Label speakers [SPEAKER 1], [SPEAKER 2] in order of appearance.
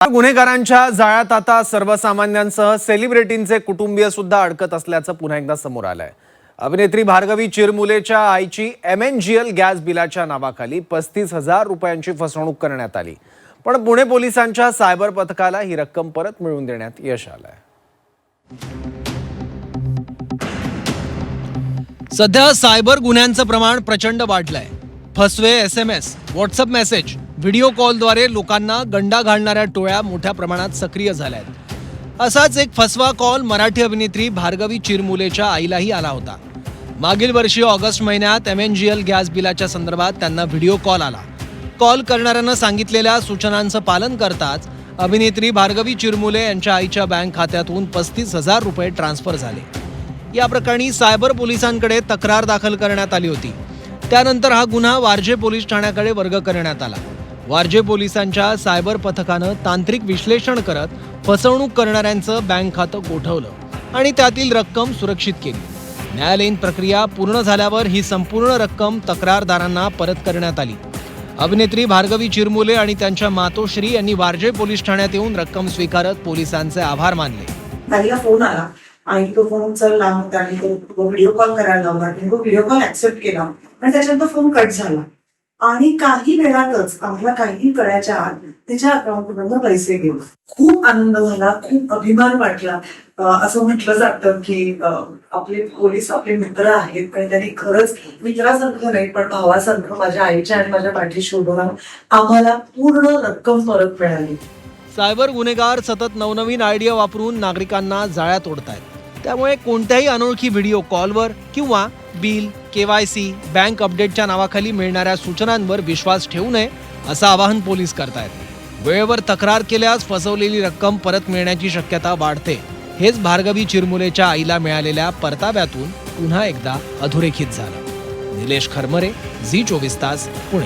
[SPEAKER 1] गुन्हेगारांच्या जाळ्यात आता सर्वसामान्यांसह सेलिब्रिटींचे कुटुंबीय सुद्धा अडकत असल्याचं पुन्हा एकदा समोर आलंय। अभिनेत्री भार्गवी चिरमुलेच्या आईची MNGL गॅस बिलाच्या नावाखाली 35,000 रुपयांची फसवणूक करण्यात आली। पण पुणे पोलिसांच्या सायबर पथकाला ही रक्कम परत मिळवून देण्यात यश आलंय।
[SPEAKER 2] सध्या सायबर गुन्ह्यांचं प्रमाण प्रचंड वाढलंय। फसवे SMS, WhatsApp मेसेज, व्हिडिओ कॉलद्वारे लोकांना गंडा घालणाऱ्या टोळ्या मोठ्या प्रमाणात सक्रिय झाल्या आहेत। असाच एक फसवा कॉल मराठी अभिनेत्री भार्गवी चिरमुलेच्या आईलाही आला होता। मागील वर्षी ऑगस्ट महिन्यात MNGL गॅस बिलाच्या संदर्भात त्यांना व्हिडिओ कॉल आला। कॉल करणाऱ्यानं सांगितलेल्या सूचनांचं पालन करताच अभिनेत्री भार्गवी चिरमुले यांच्या आईच्या बँक खात्यातून 35,000 रुपये ट्रान्सफर झाले। या प्रकरणी सायबर पोलिसांकडे तक्रार दाखल करण्यात आली होती। त्यानंतर हा गुन्हा वारजे पोलीस ठाण्याकडे वर्ग करण्यात आला। वारजे पोलिसांच्या सायबर पथकानं तांत्रिक विश्लेषण करत फसवणूक करणाऱ्यांचं बँक खातं गोठवलं आणि त्यातील रक्कम सुरक्षित केली। न्यायालयीन प्रक्रिया पूर्ण झाल्यावर ही संपूर्ण रक्कम तक्रारदारांना परत करण्यात आली। अभिनेत्री भार्गवी चिरमुले आणि त्यांच्या मातोश्री यांनी वारजे पोलीस ठाण्यात येऊन रक्कम स्वीकारत पोलिसांचे आभार मानले।
[SPEAKER 3] ताईला फोन आला आणि तो फोन उचलला आणि तो व्हिडिओ कॉल करायला लावला आणि तो व्हिडिओ कॉल ऍक्सेप्ट केला आणि त्याच्यानंतर फोन कट झाला आणि काही वेळातच आम्हाला काही कळायच्या आत त्याच्या अकाउंटमधून पैसे गेले। खूप आनंद झाला, खूप अभिमान वाटला। असं म्हटलं जातं की आपले पोलीस आपले मित्र आहेत आणि त्यांनी खरंच मित्रासारखं नाही पण भावासारखं माझ्या आईच्या आणि माझ्या पाठीशी उभं राहून आम्हाला पूर्ण रक्कम परत मिळाली।
[SPEAKER 2] सायबर गुन्हेगार सतत नवनवीन आयडिया वापरून नागरिकांना जाळ्यात ओढतायत। त्यामुळे कोणत्याही अनोळखी व्हिडिओ कॉलवर किंवा बिल, KYC, बँक अपडेटच्या नावाखाली मिळणाऱ्या सूचनांवर विश्वास ठेवू नये असं आवाहन पोलीस करतायत। वेळेवर तक्रार केल्यास फसवलेली रक्कम परत मिळण्याची शक्यता वाढते। हेच भार्गवी चिरमुलेच्या आईला मिळालेल्या परताव्यातून पुन्हा एकदा अधोरेखित झालं। निलेश खरमरे, झी 24 तास, पुणे।